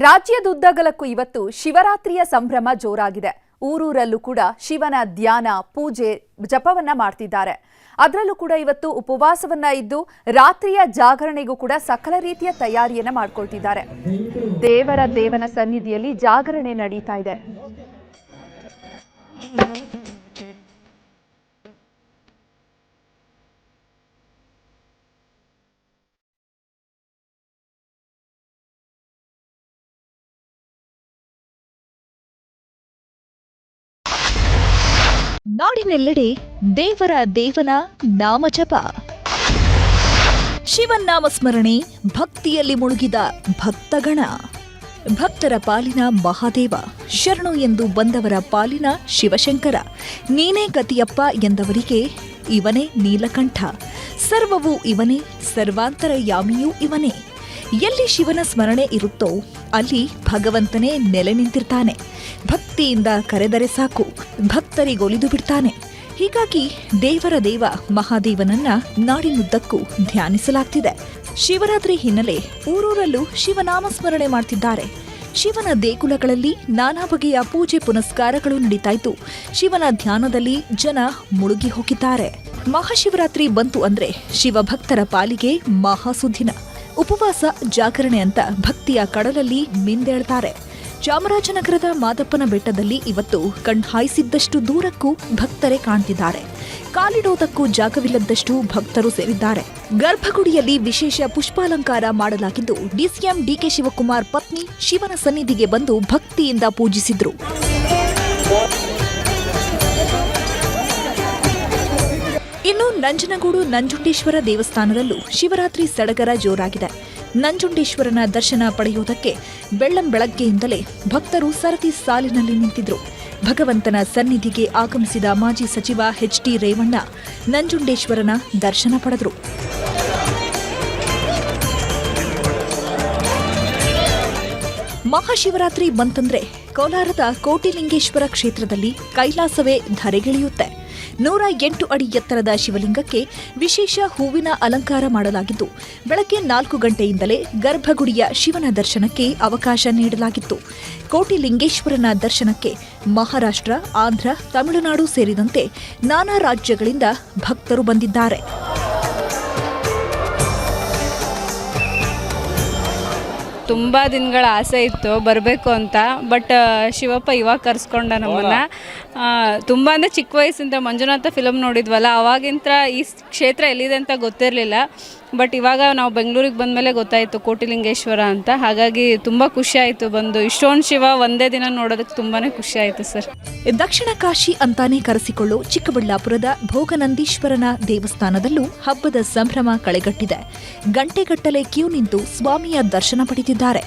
ರಾಜ್ಯದುದ್ದಗಲಕ್ಕೂ ಇವತ್ತು ಶಿವರಾತ್ರಿಯ ಸಂಭ್ರಮ ಜೋರಾಗಿದೆ. ಊರೂರಲ್ಲೂ ಕೂಡ ಶಿವನ ಧ್ಯಾನ, ಪೂಜೆ, ಜಪವನ್ನ ಮಾಡ್ತಿದ್ದಾರೆ. ಅದರಲ್ಲೂ ಕೂಡ ಇವತ್ತು ಉಪವಾಸವನ್ನ ಇದ್ದು ರಾತ್ರಿಯ ಜಾಗರಣೆಗೂ ಕೂಡ ಸಕಲ ರೀತಿಯ ತಯಾರಿಯನ್ನ ಮಾಡ್ಕೊಳ್ತಿದ್ದಾರೆ. ದೇವನ ಸನ್ನಿಧಿಯಲ್ಲಿ ಜಾಗರಣೆ ನಡೀತಾ ಇದೆ. ನಾಡಿನೆಲ್ಲೆಡೆ ದೇವನ ನಾಮಜಪ, ಶಿವನಾಮ ಸ್ಮರಣೆ, ಭಕ್ತಿಯಲ್ಲಿ ಮುಳುಗಿದ ಭಕ್ತಗಣ. ಭಕ್ತರ ಪಾಲಿನ ಮಹಾದೇವ, ಶರಣು ಎಂದು ಬಂದವರ ಪಾಲಿನ ಶಿವಶಂಕರ, ನೀನೇ ಗತಿಯಪ್ಪ ಎಂದವರಿಗೆ ಇವನೇ ನೀಲಕಂಠ. ಸರ್ವವೂ ಇವನೇ, ಸರ್ವಾಂತರಯಾಮಿಯೂ ಇವನೇ. ಎಲ್ಲಿ ಶಿವನ ಸ್ಮರಣೆ ಇರುತ್ತೋ ಅಲ್ಲಿ ಭಗವಂತನೇ ನೆಲೆ ನಿಂತಿರ್ತಾನೆ. ಭಕ್ತಿಯಿಂದ ಕರೆದರೆ ಸಾಕು, ಭಕ್ತರಿಗೊಲಿದು ಬಿಡ್ತಾನೆ. ಹೀಗಾಗಿ ದೇವ ಮಹಾದೇವನನ್ನ ನಾಡಿನುದ್ದಕ್ಕೂ ಧ್ಯಾನಿಸಲಾಗ್ತಿದೆ. ಶಿವರಾತ್ರಿ ಹಿನ್ನೆಲೆ ಊರೂರಲ್ಲೂ ಶಿವನಾಮ ಸ್ಮರಣೆ ಮಾಡ್ತಿದ್ದಾರೆ. ಶಿವನ ದೇಗುಲಗಳಲ್ಲಿ ನಾನಾ ಬಗೆಯ ಪೂಜೆ ಪುನಸ್ಕಾರಗಳು ನಡೀತಾ ಇದ್ದು ಶಿವನ ಧ್ಯಾನದಲ್ಲಿ ಜನ ಮುಳುಗಿ ಹೋಗಿದ್ದಾರೆ. ಮಹಾಶಿವರಾತ್ರಿ ಬಂತು ಅಂದ್ರೆ ಶಿವಭಕ್ತರ ಪಾಲಿಗೆ ಮಹಾಸುದಿನ. ಉಪವಾಸ, ಜಾಗರಣೆ ಅಂತ ಭಕ್ತಿಯ ಕಡಲಲ್ಲಿ ಮಿಂದೇಳ್ತಾರೆ. ಚಾಮರಾಜನಗರದ ಮಾದಪ್ಪನ ಬೆಟ್ಟದಲ್ಲಿ ಇವತ್ತು ಕಣ್ಹಾಯಿಸಿದ್ದಷ್ಟು ದೂರಕ್ಕೂ ಭಕ್ತರೇ ಕಾಣ್ತಿದ್ದಾರೆ. ಕಾಲಿಡೋದಕ್ಕೂ ಜಾಗವಿಲ್ಲದಷ್ಟು ಭಕ್ತರು ಸೇರಿದ್ದಾರೆ. ಗರ್ಭಗುಡಿಯಲ್ಲಿ ವಿಶೇಷ ಪುಷ್ಪಾಲಂಕಾರ ಮಾಡಲಾಗಿದ್ದು ಡಿಸಿಎಂ ಡಿಕೆ ಶಿವಕುಮಾರ್ ಪತ್ನಿ ಶಿವನ ಸನ್ನಿಧಿಗೆ ಬಂದು ಭಕ್ತಿಯಿಂದ ಪೂಜಿಸಿದ್ರು. ಇನ್ನು ನಂಜನಗೂಡು ನಂಜುಂಡೇಶ್ವರ ದೇವಸ್ಥಾನದಲ್ಲೂ ಶಿವರಾತ್ರಿ ಸಡಗರ ಜೋರಾಗಿದೆ. ನಂಜುಂಡೇಶ್ವರನ ದರ್ಶನ ಪಡೆಯುವುದಕ್ಕೆ ಬೆಳ್ಳಂಬೆಳಗ್ಗೆಯಿಂದಲೇ ಭಕ್ತರು ಸರತಿ ಸಾಲಿನಲ್ಲಿ ನಿಂತಿದ್ರು. ಭಗವಂತನ ಸನ್ನಿಧಿಗೆ ಆಗಮಿಸಿದ ಮಾಜಿ ಸಚಿವ ಎಚ್.ಡಿ. ರೇವಣ್ಣ ನಂಜುಂಡೇಶ್ವರನ ದರ್ಶನ ಪಡೆದರು. ಮಹಾಶಿವರಾತ್ರಿ ಬಂತಂದ್ರೆ ಕೋಲಾರದ ಕೋಟಿಲಿಂಗೇಶ್ವರ ಕ್ಷೇತ್ರದಲ್ಲಿ ಕೈಲಾಸವೇ ಧರೆಗಿಳಿಯುತ್ತೆ. 108 ಅಡಿ ಎತ್ತರದ ಶಿವಲಿಂಗಕ್ಕೆ ವಿಶೇಷ ಹೂವಿನ ಅಲಂಕಾರ ಮಾಡಲಾಗಿದ್ದು ಬೆಳಗ್ಗೆ 4 ಗಂಟೆಯಿಂದಲೇ ಗರ್ಭಗುಡಿಯ ಶಿವನ ದರ್ಶನಕ್ಕೆ ಅವಕಾಶ ನೀಡಲಾಗಿತ್ತು. ಕೋಟಿಲಿಂಗೇಶ್ವರನ ದರ್ಶನಕ್ಕೆ ಮಹಾರಾಷ್ಟ್ರ, ಆಂಧ್ರ, ತಮಿಳುನಾಡು ಸೇರಿದಂತೆ ನಾನಾ ರಾಜ್ಯಗಳಿಂದ ಭಕ್ತರು ಬಂದಿದ್ದಾರೆ. ತುಂಬ ದಿನಗಳ ಆಸೆ ಇತ್ತು ಬರಬೇಕು ಅಂತ. ಬಟ್ ಶಿವಪ್ಪ ಇವಾಗ ಕರೆಸ್ಕೊಂಡ ನಮ್ಮನ್ನು. ತುಂಬ ಅಂದರೆ ಚಿಕ್ಕ ವಯಸ್ಸಿಂದ ಮಂಜುನಾಥ ಫಿಲಮ್ ನೋಡಿದ್ವಲ್ಲ, ಅವಾಗಿಂತ ಈ ಕ್ಷೇತ್ರ ಎಲ್ಲಿದೆ ಅಂತ ಗೊತ್ತಿರಲಿಲ್ಲ. ಬಟ್ ಇವಾಗ ನಾವು ಬೆಂಗಳೂರಿಗೆ ಬಂದಮೇಲೆ ಗೊತ್ತಾಯಿತು ಕೋಟಿಲಿಂಗೇಶ್ವರ ಅಂತ. ಹಾಗಾಗಿ ತುಂಬ ಖುಷಿ ಆಯಿತು ಬಂದು. ಇಷ್ಟೊಂದು ಶಿವ ಒಂದೇ ದಿನ ನೋಡೋದಕ್ಕೆ ತುಂಬಾ ಖುಷಿ ಆಯಿತು ಸರ್. ದಕ್ಷಿಣ ಕಾಶಿ ಅಂತಾನೆ ಕರೆಸಿಕೊಳ್ಳೋ ಚಿಕ್ಕಬಳ್ಳಾಪುರದ ಭೋಗನಂದೀಶ್ವರನ ದೇವಸ್ಥಾನದಲ್ಲೂ ಹಬ್ಬದ ಸಂಭ್ರಮ ಕಳೆಗಟ್ಟಿದೆ. ಗಂಟೆಗಟ್ಟಲೆ ಕ್ಯೂ ನಿಂತು ಸ್ವಾಮಿಯ ದರ್ಶನ ಪಡೆದಿದ್ದಾರೆ.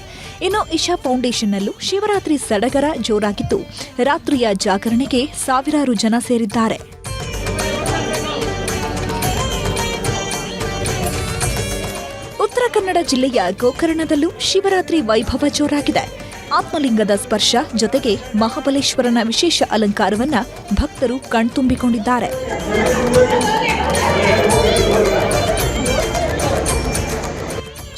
ಇನ್ನು ಇಶಾ ಫೌಂಡೇಶನ್ನಲ್ಲೂ ಶಿವರಾತ್ರಿ ಸಡಗರ ಜೋರಾಗಿದ್ದು ರಾತ್ರಿಯ ಜಾಗರಣೆಗೆ ಸಾವಿರಾರು ಜನ ಸೇರಿದ್ದಾರೆ. ಉತ್ತರ ಕನ್ನಡ ಜಿಲ್ಲೆಯ ಗೋಕರ್ಣದಲ್ಲೂ ಶಿವರಾತ್ರಿ ವೈಭವ ಜೋರಾಗಿದೆ. ಆತ್ಮಲಿಂಗದ ಸ್ಪರ್ಶ ಜೊತೆಗೆ ಮಹಾಬಲೇಶ್ವರನ ವಿಶೇಷ ಅಲಂಕಾರವನ್ನ ಭಕ್ತರು ಕಣ್ತುಂಬಿಕೊಂಡಿದ್ದಾರೆ.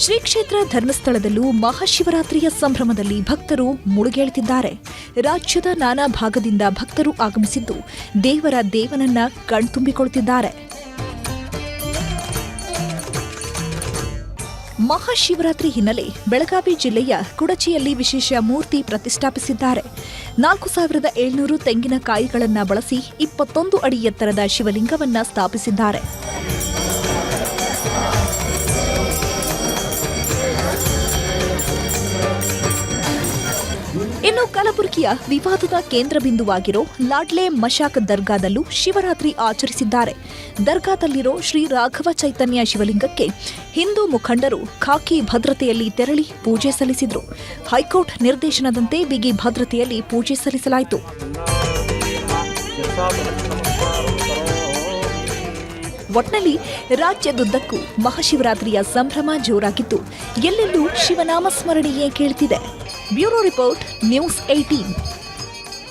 ಶ್ರೀ ಕ್ಷೇತ್ರ ಧರ್ಮಸ್ಥಳದಲ್ಲೂ ಮಹಾಶಿವರಾತ್ರಿಯ ಸಂಭ್ರಮದಲ್ಲಿ ಭಕ್ತರು ಮುಳುಗೇಳುತ್ತಿದ್ದಾರೆ. ರಾಜ್ಯದ ನಾನಾ ಭಾಗದಿಂದ ಭಕ್ತರು ಆಗಮಿಸಿದ್ದು ದೇವನನ್ನ ಕಣ್ತುಂಬಿಕೊಳ್ಳುತ್ತಿದ್ದಾರೆ. ಮಹಾಶಿವರಾತ್ರಿ ಹಿನ್ನೆಲೆ ಬೆಳಗಾವಿ ಜಿಲ್ಲೆಯ ಕುಡಚಿಯಲ್ಲಿ ವಿಶೇಷ ಮೂರ್ತಿ ಪ್ರತಿಷ್ಠಾಪಿಸಿದ್ದಾರೆ. 4700 ತೆಂಗಿನಕಾಯಿಗಳನ್ನು ಬಳಸಿ 21 ಅಡಿ ಎತ್ತರದ ಶಿವಲಿಂಗವನ್ನ ಸ್ಥಾಪಿಸಿದ್ದಾರೆ. ಇನ್ನು ಕಲಬುರಗಿಯ ವಿವಾದದ ಕೇಂದ್ರ ಬಿಂದುವಾಗಿರೋ ಲಾಡ್ಲೆ ಮಶಾಕ್ ದರ್ಗಾದಲ್ಲೂ ಶಿವರಾತ್ರಿ ಆಚರಿಸಿದ್ದಾರೆ. ದರ್ಗಾದಲ್ಲಿರೋ ಶ್ರೀ ರಾಘವ ಚೈತನ್ಯ ಶಿವಲಿಂಗಕ್ಕೆ ಹಿಂದೂ ಮುಖಂಡರು ಖಾಕಿ ಭದ್ರತೆಯಲ್ಲಿ ತೆರಳಿ ಪೂಜೆ ಸಲ್ಲಿಸಿದ್ರು. ಹೈಕೋರ್ಟ್ ನಿರ್ದೇಶನದಂತೆ ಬಿಗಿ ಭದ್ರತೆಯಲ್ಲಿ ಪೂಜೆ ಸಲ್ಲಿಸಲಾಯಿತು. ಒಟ್ನಲ್ಲಿ ರಾಜ್ಯದುದ್ದಕ್ಕೂ ಮಹಾಶಿವರಾತ್ರಿಯ ಸಂಭ್ರಮ ಜೋರಾಗಿದ್ದು ಎಲ್ಲೆಲ್ಲೂ ಶಿವನಾಮ ಸ್ಮರಣೆಯೇ ಕೇಳ್ತಿದೆ. Bureau report, news 18.